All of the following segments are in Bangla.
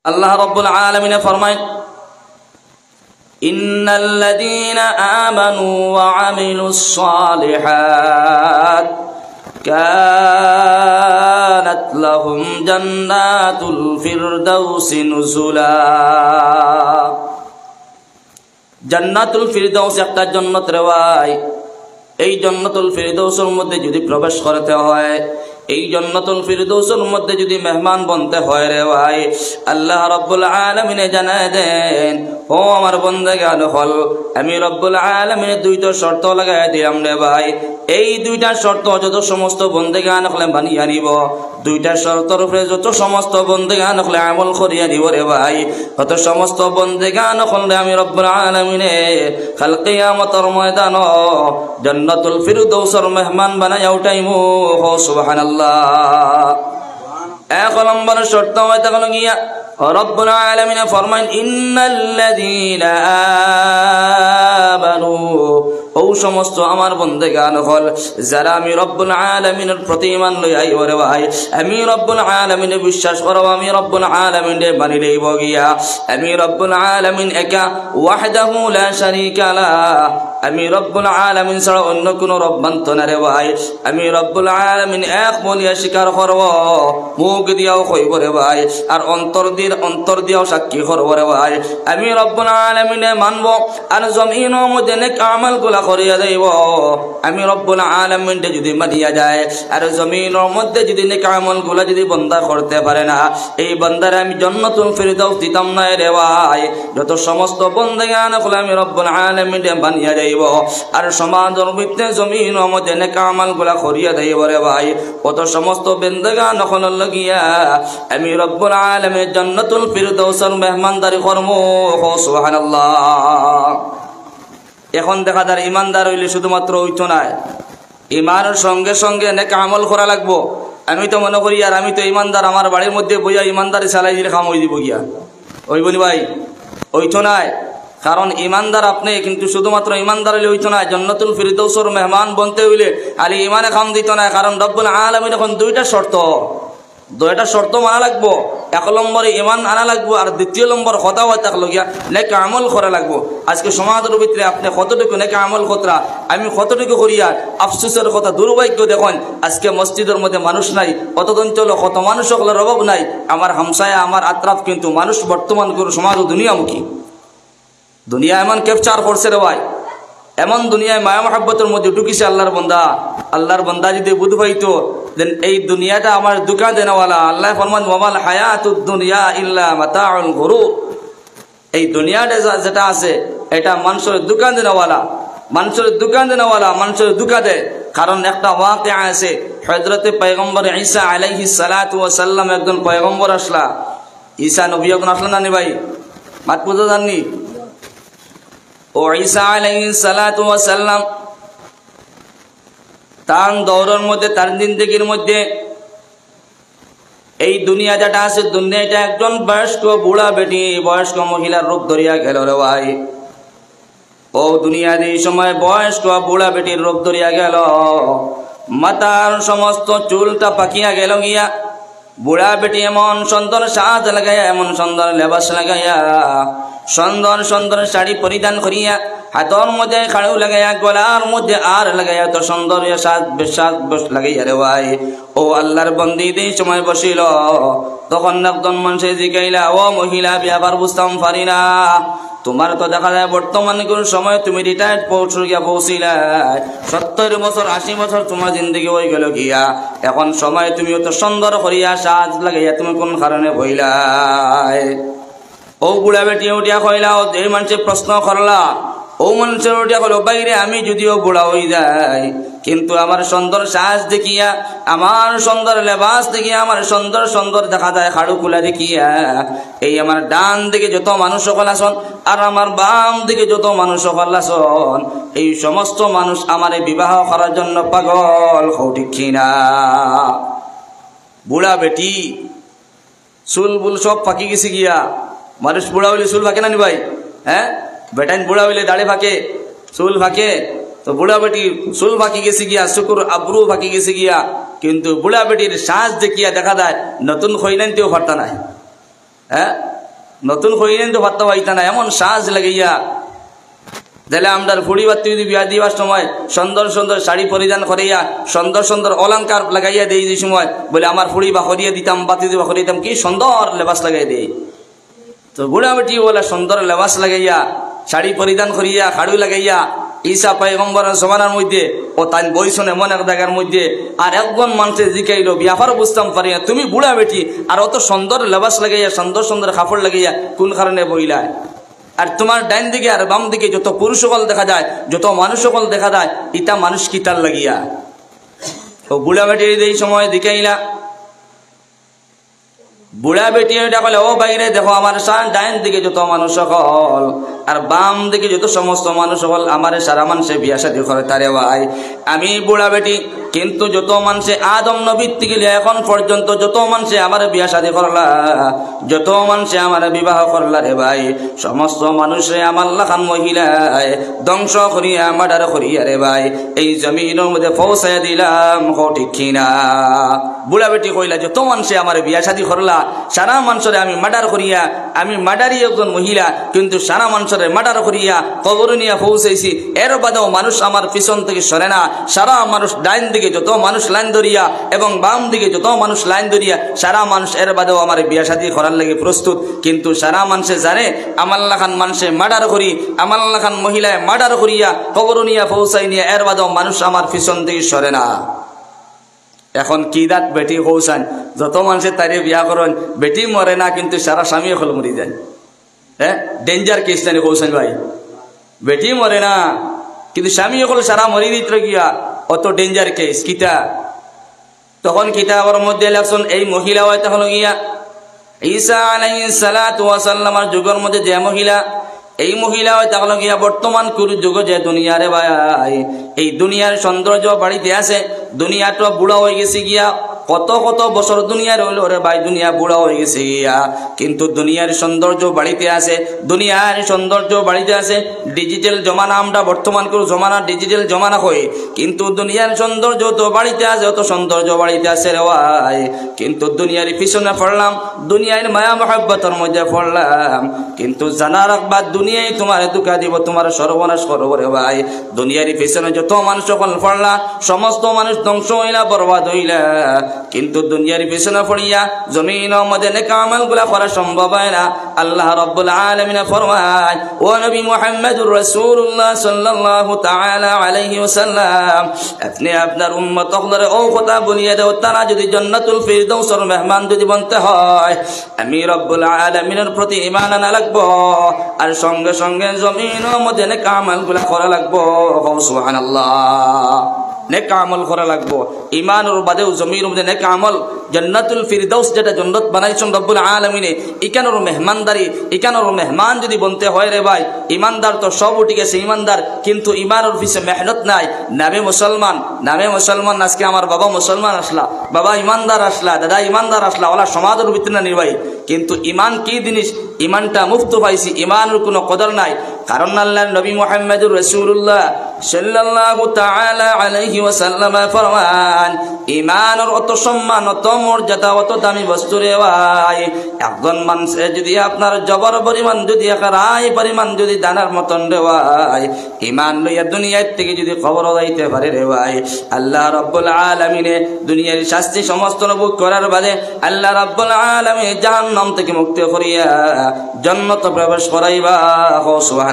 আল্লাহ রাব্বুল আলামিন ফরমায় ইন্নাল্লাযীনা আমানু ওয়া আমিলুস সালিহাত কানাত লাহুম জান্নাতুল ফিরদাউসি নুজুলা। জান্নাতুল ফিরদাউস একটা জান্নাত রে ভাই। এই জান্নাতুল ফিরদাউসের মধ্যে যদি প্রবেশ করতে হয়, এই জান্নাতুল ফিরদাউসের মধ্যে যদি মেহমান বনতে হয় রে ভাই, আল্লাহ রাব্বুল আলামিন জানায় দেন, ও আমার বান্দাগণ হল আমি রব্বুল আলামিন দুইটা শর্ত লাগাই দিলাম রে ভাই। এই দুইটা শর্ত যত সমস্ত বান্দাগণ হলে মানিয়ে নিব, দুইটা শর্তের উপরে যত সমস্ত বান্দাগণ হলে আমল করিয়া দিব রে ভাই, তত সমস্ত বান্দাগণ হলে আমি রব্বুল আলামিন কাল কিয়ামতের ময়দান জান্নাতুল ফিরদাউসের মেহমান বানায়া উঠাইমু। সুবহানাল্লাহ। এক নম্বর শর্ত হইতে গেল গিয়া রব্বুল আলামিন ফরমাইন ইন্নাল্লাযীনা আমানু, ও সমস্ত আমার বান্দাগণ হল যারা আমি রব্বুল আলামিনের প্রতি ঈমান লই আইব রে ভাই, আমি রব্বুল আলামিনে বিশ্বাস করব, আমি রব্বুল আলামিনে মানি লইব গিয়া আমি রব্বুল আলামিন একা ওয়াহদাহু লা শারীকা লা, আমি রব্বুল আলামিন ছাড়া অন্য কোনো রব মানত না রে ভাই, আমি রব্বুল আলামিন এক বলিয়া স্বীকার করব, মুখ দিয়াও কইব রে ভাই, আর অন্তর দিয়াও সাক্ষী করব রে ভাই আমি রব্বুল আলামিনে মানব, আর জমিনের মধ্যে নেক আমলগুলা করিয়া দেব। আমি রব্বুল আলামিন যদি মানিয়া যায় আর জমিনের মধ্যে যদি নেক আমলগুলা যদি বান্দা করতে পারে না, এই বান্দারে আমি জান্নাতুল ফিরদাউস দিতাম না রে ভাই। যত সমস্ত বান্দাগণ হল আমি রব্বুল আলামিন মানিয়া যাইব আর সমাজের মধ্যে জমিনের মধ্যে নেক আমলগুলা করিয়া দেব রে ভাই, কত সমস্ত বান্দাগণ হল লাগিয়া আমি রব্বুল আলামিন জান্নাতুল ফিরদাউসের মেহমানদারি করব। সুবহানাল্লাহ। এখন দেখা যায় ইমানদার হইলে শুধুমাত্র ওইতো নয়, ইমানের সঙ্গে সঙ্গে নেক আমল করা লাগবো। আমি তো মনে করি আর আমি তো ইমানদার, আমার বাড়ির মধ্যে বইয়া ইমানদারি চালাই দিলে কাম হয়ে দিব গিয়া, ওই বলি ভাই ওইতো নাই। কারণ ইমানদার আপনি কিন্তু শুধুমাত্র ইমানদার হইলে ওইতো নয়, জান্নাতুল ফিরদাউসের মেহমান বনতে হইলে খালি ইমানে কাম দিত না। কারণ রব্বুল আলামিন এখন দুইটা শর্ত মানা লাগবো। এক নম্বরে ইমান আনা লাগবো, আর দ্বিতীয় নম্বর কথা হয় থাকলো গিয়া নেক আমল করা লাগবো। আজকে সমাজের ভিতরে আপনি কতটুকু নেক আমল কতরা, আমি কতটুকু করিয়া আফসোসের কথা, দুর্ভাগ্য দেখুন আজকে মসজিদের মধ্যে মানুষ নাই, কত অঞ্চল কত মানুষ সকলের অভাব নাই। আমার হামসায়া আমার আত্রাফ কিন্তু মানুষ বর্তমান করে সমাজ ও দুনিয়ামুখী। দুনিয়া এমন ক্যাপচার করছে রে ভাই, এমন দুনিয়ায় মায়া মহাব্বতের মধ্যে ঢুকিছে আল্লাহর বান্দা যদি বুঝ পাইতো দেন এই দুনিয়াটা আমার দুকা দেনওয়ালা। আল্লাহ ফরমান ওয়ামাল হায়াতুদ দুনিয়া ইল্লা মাতাউল গুরুর, এই দুনিয়াটা যেটা আছে এটা মানুষের দোকান দেনওয়ালা, মানুষের দুকা দেয়। কারণ একটা ওয়াকিয়া আছে, হযরতে পয়গম্বর ঈসা আলাইহিস সালাতু ওয়াস সালাম একজন পয়গম্বর আসলা, ঈসা নবী একজন আসলেন না ভাই, মাত বুঝা জাননি। ও ঈসা আলাইহিস সালাতু ওয়াস সালাম তার দৌরের মধ্যে, তার জিন্দেগির মধ্যে এই দুনিয়া যেটা আছে, দুনিয়াটা একজন বয়স্ক বুড়া বেটি, বয়স্ক মহিলার রূপ ধরিয়া গেল রে ভাই। ও দুনিয়া এই সময় বয়স্ক বুড়া বেটির রূপ ধরিয়া গেল, মাথার সমস্ত চুলটা পাকিয়া গেল গিয়া। বুড়া বেটি এমন সুন্দর সাজ লাগাইয়া, এমন সুন্দর লেবাস লাগাইয়া, সুন্দর সুন্দর শাড়ি পরিধান করিয়া, হাতর মধ্যে খাড়ু লাগাইয়া, গলার মধ্যে আর লাগাইয়া, তো সুন্দর সাজ লাগাইয়া রে ভাই। ও আল্লাহর বন্দী এই সময় বসিল, তখন একজন মানুষে জিগাইলা, ও মহিলা ব্যাপার বুঝতাম পারি না, তোমার তো দেখা যায় বর্তমান কোন সময় তুমি রিটায়ার্ড পৌঁছিলা, 70 বছর 80 বছর তোমার জিন্দগি হয়ে গেল গিয়া, এখন সময় তুমি তো সুন্দর করিয়া সাজ লাগাইয়া তুমি কোন কারণে বইলাই? ও বুড়া বেটি উঠিয়া কইলা, এই মানুষের প্রশ্ন করলা, ও মানুষের উঠিয়া কইল, বাইরে আমি যদিও বুড়া হয়ে যাই কিন্তু আমার সুন্দর সাজ দেখিয়া, আমার সুন্দর লেবাস দেখিয়া, আমার সুন্দর সুন্দর দেখা যায় খাড়ু কুলা দেখিয়া, এই আমার ডান দিকে যত মানুষ সকল আসন আর আমার বাম দিকে যত মানুষ সকল আসন, এই সমস্ত মানুষ আমার বিবাহ করার জন্য পাগল, ঠিক কিনা? বুড়া বেটি চুল বুল সব ফাঁকি গেছে গিয়া। মানুষ বুড়া হইলে চুল ফাঁকে না নি ভাই? হ্যাঁ, বেটাইন বুড়া হইলে দাড়ি ফাঁকে, চুল ফাঁকে, তো বুড়া বেটি চুল ফাঁকি গেছে গিয়া, শুকুর আব্রু ফাঁকি গেছে গিয়া, কিন্তু বুড়া বেটির সাজ দেখিয়া দেখা যায় নতুন খৈনানতেও ফাটতা নাই। হ্যাঁ, নতুন হইলেন তো ভাত্তা পাইতা না, এমন সাজ লাগাইয়া তাহলে আমরা ফুড়ি বাতি যদি বিয়া দিবার সময় সুন্দর সুন্দর শাড়ি পরিধান করিয়া সুন্দর সুন্দর অলঙ্কার লাগাইয়া দেই যে সময় বলে আমার ফুড়ি বা করিয়া দিতাম, বাতি দিবা করিয়া দিতাম, কি সুন্দর লেবাস লাগাই দেই। তো বুড়া বেটি বলে সুন্দর লেবাস লাগাইয়া শাড়ি পরিধান করিয়া খাড়ু লাগাইয়া ঈসা পয়গম্বরের জমানার মধ্যে ও তাই বইসন এমন এক জায়গার মধ্যে আর একজন মানুষের জিকাইল বিয়াফার বুঝতাম পারি না, তুমি বুড়া বেটি আর অত সুন্দর লেবাস লাগাইয়া সুন্দর সুন্দর কাপড় লাগাইয়া কোন কারণে বইলায়? আর তোমার ডাইন দিকে আর বাম দিকে যত পুরুষ সকল দেখা যায়, যত মানুষ সকল দেখা যায়, ইটা মানুষ কিতার লাগিয়া। ও বুড়া বেটি এই সময় দিকাইলা, বুড়া বেটি এটা বলে ও বাইরে দেখো আমার ডাইন দিকে যত মানুষ সকল আর বাম দিকে যত সমস্ত মানুষ সকল আমার সারা মানুষে বিয়া শাদী করে তারে ভাই আমি বুড়া বেটি, কিন্তু যত মানুষে আদম নবীর থেকে এখন পর্যন্ত যত মানুষে আমার বিয়া শাদী করলা, যত মানুষে আমার বিবাহ করলা রে ভাই, সমস্ত মানুষে আমার লাখান মহিলায় ধ্বংস করিয়া মার্ডার করিয়া রে ভাই এই জমিনের মধ্যে পৌঁছায় দিলাম, ঠিক কিনা? বুড়া বেটি কইলা যত মানুষে আমার বিয়া শাদী করলা সারা মানুষরে আমি মার্ডার করিয়া, আমি মার্ডারই একজন মহিলা, কিন্তু সারা মানুষরে মার্ডার করিয়া কবর নিয়ে পৌঁছাইছি, এর বাদেও মানুষ আমার পিছন থেকে সরে না, সারা মানুষ ডাইন দিকে যত মানুষ লাইন ধরিয়া এবং বাম দিকে যত মানুষ লাইন ধরিয়া সারা মানুষ এর বাদেও আমার বিয়া শাদী করার লাগে প্রস্তুত, কিন্তু সারা মানুষে জানে আমার লাখান মানুষে মার্ডার করি, আমার লাখান মহিলায় মার্ডার করিয়া কবর নিয়ে পৌঁছাই নিয়ে এর বাদেও মানুষ আমার পিছন থেকে সরে না। এখন কি দাঁত বেটি পৌঁছান, যত মানুষের তারে বিয়া করেন বেটি মরে না, কিন্তু সারা স্বামী হল মরি যায়। হ্যাঁ, ডেঞ্জার কেস জানি পৌঁছান ভাই, বেটি মরে না কিন্তু স্বামী হল সারা মরি দিত গিয়া, অত ডেঞ্জার কেস কিতা? তখন কিতাবের মধ্যে লেখছেন এই মহিলা হয়তো হলো গিয়া ঈসা আলাইহিস সালাতু ওয়াস সালামের যুগের মধ্যে যে মহিলা, এই মহিলা হয়তো হলো গিয়া বর্তমান কুরু যুগ যে দুনিয়ারে ভাই এই দুনিয়ার সৌন্দর্য বাড়িতে আছে, দুনিয়াটা বুড়া হয়ে গেছে গিয়া, কত কত বছর দুনিয়া রইল রে ভাই, দুনিয়া বুড়া হয়ে গেছে গিয়া, কিন্তু দুনিয়ার সৌন্দর্য বাড়িতে আছে, দুনিয়ার সৌন্দর্য বাড়িতে আছে। ডিজিটাল জমানা, আমরা বর্তমান কোন জমানা ডিজিটাল জমানা হই, কিন্তু দুনিয়ার সৌন্দর্য তো বাড়িতে আছে, অত সৌন্দর্য বাড়িতে আছে রে ভাই, কিন্তু দুনিয়ার পিছনে পড়লাম, দুনিয়ার মায়া মহাব্বতের মধ্যে পড়লাম, কিন্তু জানা রাখবা দুনিয়ায় তোমার দুঃখা দিব, তোমার সর্বনাশ করবো রে ভাই। দুনিয়ার পিছনে যত মানুষ সকল পড়লা, সমস্ত মানুষ ধ্বংস হইলা, বরবাদ হইলা, কিন্তু দুনিয়ার পিছনে পড়িয়া জমিনের মধ্যে নেক আমলগুলা করা সম্ভব হয় না। আল্লাহ রাব্বুল আলামিন ফরমায়, ও নবী মুহাম্মদুর রাসূলুল্লাহ সাল্লাল্লাহু তাআলা আলাইহি ওয়াসাল্লাম, আপনি আপনার উম্মতদের ও কথা বলিয়ে দাও, তারা যদি জান্নাতুল ফিরদাউসের মেহমান যদি বনতে হয়, আমি রাব্বুল আলামিনের প্রতি ঈমান আনা লাগবো, আর সঙ্গে সঙ্গে জমিনের মধ্যে নেক আমলগুলা করা লাগবো। সুবহানাল্লাহ, নেক আমল করা লাগবো, ঈমানের বাদেও জমিনের মধ্যে নেক আমল। জান্নাতুল ফিরদাউস যেটা জান্নাত বানাইছেন রব্বুল আলামিনে, ইকানোর মেহমানদারি, ইকানোর মেহমান যদি বনতে হয় রে ভাই, ইমানদার তো সব উঠে গেছে ইমানদার, কিন্তু ইমানের পিছে মেহনত নাই। নামে মুসলমান, নামে মুসলমান, আজকে আমার বাবা মুসলমান আসলা, বাবা ইমানদার আসলা, দাদা ইমানদার আসলা, ওলা সমাজের ভিতরে নির ভাই, কিন্তু ইমান কি জিনিস, ইমানটা মুফত পাইছি, ইমানের কোনো কদর নাই। কারণ আল্লাহর নবী মুহাম্মদুর রাসূলুল্লাহ সাল্লাল্লাহু তাআলা আলাইহি ওয়াসাল্লাম ফরমান, ইমানের অত সম্মান, অত মর্যাদা, অত দামি বস্তু রে ভাই, একজন মানুষে যদি আপনার জবর পরিমাণ যদি রায় পরিমাণ যদি দানার মতন রে ভাই, ইমান লইয়া দুনিয়ার থেকে যদি খবর যাইতে পারে রে ভাই, আল্লাহ রাব্বুল আলামিনে দুনিয়ার শাস্তি সমস্ত ভোগ করার বাদে আল্লাহ রাব্বুল আলামিন জাহান্নাম থেকে মুক্তি করিয়া জান্নাতে প্রবেশ করাইবা। সুবহানাল্লাহ,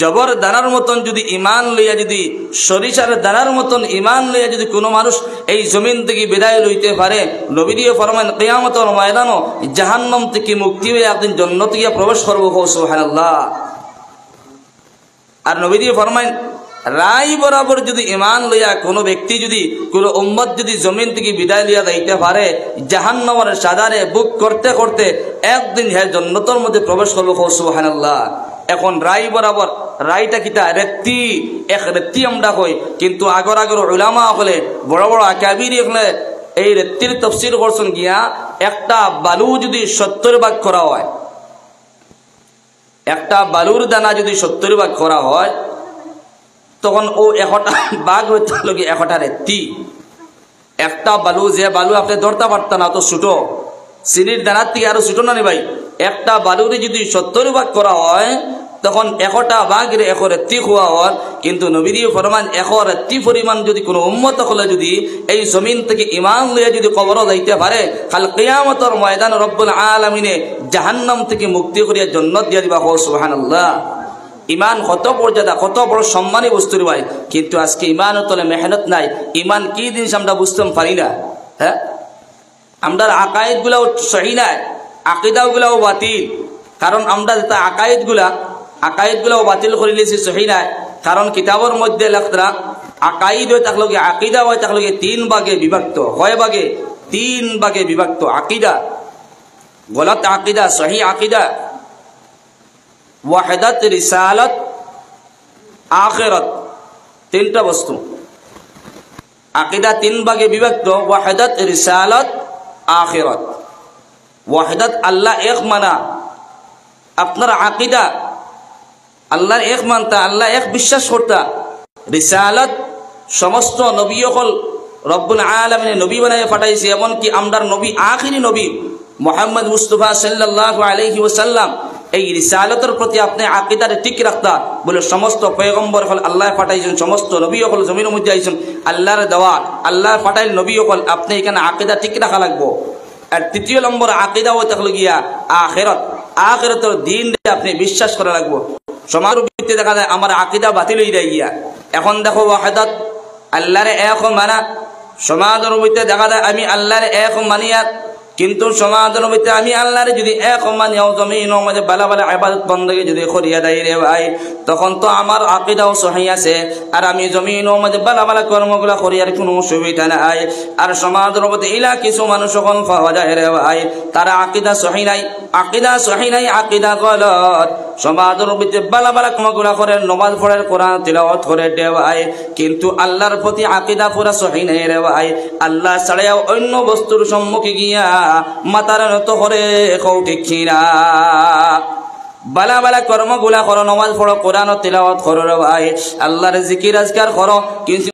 জবর দানার মতন যদি ইমান লইয়া, যদি সরিষার দানার মতন ইমান লইয়া যদি কোনো মানুষ এই জমিন থেকে বিদায় লইতে পারে, নবী দিয়ে ফরমান কিয়ামতের ময়দানও জাহান্নাম থেকে মুক্তি হয়ে একদিন জান্নাতে গিয়ে প্রবেশ করব। সুবহানাল্লাহ, আর নবী দিয়ে ফরমান রায় বরাবর যদি ইমান লইয়া কোনো ব্যক্তি যদি কোনো উম্মত যদি জমিন থেকে বিদায় লইয়া যাইতে পারে, জাহান্নামের সাদারে বুক করতে করতে একদিন হে জান্নাতের মধ্যে প্রবেশ করব। সুবহানাল্লাহ, এখন রায় বরাবর, রায়টা কিতা রেত্তি, এক রেত্তি আমরা কই, কিন্তু আগর আগর উলামা হলে বড় বড় আকাবির হলে এই রেত্তির তাফসীর করছেন গিয়া, একটা বালু যদি 70 ভাগ করা হয়, একটা বালুর দানা যদি 70 ভাগ করা হয়, তখন ও 1টা ভাগ হইতে লগে 1টা রেত্তি। একটা বালু, যে বালু আপনি ধরতে পারতেন না, তো ছোট, চিনির দানার থেকে আরো ছোট না রে ভাই। একটা বালুরে যদি 70 ভাগ করা হয় তখন 1টা ভাগের 1/3 হওয়া হয়। কিন্তু নবী ফরমান 1/3 পরিমাণ যদি কোনো উম্মত হলে যদি এই জমিন থেকে ঈমান লইয়া যদি কবরে যাইতে পারে, কাল কিয়ামতের ময়দান রব্বুল আলামিনে জাহান্নাম থেকে মুক্তি করিয়া জান্নাত দিয়া দিবা। সুবহানাল্লাহ। ইমান কত মর্যাদা, কত বড় সম্মানী বস্তুর ভাই। কিন্তু আজকে ইমানের তলে মেহনত নাই। ইমান কি জিনিস আমরা বুঝতে পারি না। হ্যাঁ, আমরা আকায়েদ গুলাও সহি নাই, আকিদাও গুলাও বাতিল। কারণ আমরা যেটা আকায়েদ গুলাও বাতিল করে নিয়েছি, সহি নাই। কারণ কিতাবের মধ্যে লেখা আকাইদ হয়ে থাকলো কি, আকিদা হয়ে থাকলো কি 3 ভাগে বিভক্ত, হয় ভাগে 3 ভাগে বিভক্ত। আকিদা, গলত আকিদা, সহি আকিদা, ওয়াহদাত, রিসালাত, আখিরাত, 3টা বস্তু। আকিদা 3 ভাগে বিভক্ত, ওয়াহদাত, রিসালাত, আখিরাত। ওয়াহদাত আল্লাহ এক মানা, আপনার আকিদা আল্লাহর এক মানতা, আল্লাহ এক বিশ্বাস করতা। রিসালাত সমস্ত নবী হল রব্বুল আলামিন নবী বানায় পাঠাইছে। এমনকি আমরার নবী আখিরি নবী মুহাম্মদ মুস্তাফা সাল্লাল্লাহু আলাইহি ওয়াসাল্লাম, এই রিসালাতের প্রতি আপনি আকিদারে ঠিক রাখতা বলে সমস্ত পয়গম্বর হল আল্লাহ পাঠাইছেন, সমস্ত নবী হল জমিনের মধ্যে আইছেন আল্লাহর দেওয়া, আল্লাহ পাঠাইল নবী হল। আপনি এখানে আকিদা ঠিক রাখা লাগবো। আর 3য় নম্বর আকিদা হয়ে থাকলো গিয়া আখিরাত। আখিরাতের দিন আপনি বিশ্বাস করা লাগবো। সমাজের ভিত্তিতে দেখা যায় আমার আকিদা বাতিল হয়ে যায় গিয়া। এখন দেখো ওয়াহদাত, আল্লাহরে এক মানা। সমাজের ভিত্তিতে দেখা যায় আমি আল্লাহরে এক মানিয়া, কিন্তু সমাজের ভিত্তিতে আমি আল্লাহরে যদি এক মানিয়াও জমিন মধ্যে বালা বালা ইবাদত বندگی যদি করিয়া দেই রে ভাই, তখন তো আমার আকিদাও সহি আছে। আর আমি জমিন মধ্যে বালা বালা কর্মগুলা করিয়ার কোনো সুবিধা নাই। আর সমাজের মধ্যে ইলা কিছু মানুষ যখন পাওয়া যায় রে ভাই, তারা আকিদা সহি নাই, আকিদা সহি নাই, আকিদা গলত। সমাজের মধ্যে বালা বালা কর্মগুলা করে, নামাজ পড়ে, কোরআন তিলাওয়াত করে রে ভাই, কিন্তু আল্লাহর প্রতি আকিদা পুরা সহি নাই রে ভাই। আল্লাহ ছাড়াও অন্য বস্তুর সম্মুখে গিয়া মাতার নত করে কও ঠিক না। বালা বালা কর্মগুলা করো, নামাজ পড়ো, কোরআন তিলাওয়াত করো রে ভাই, আল্লাহর জিকির আজকার করো, কিন্তু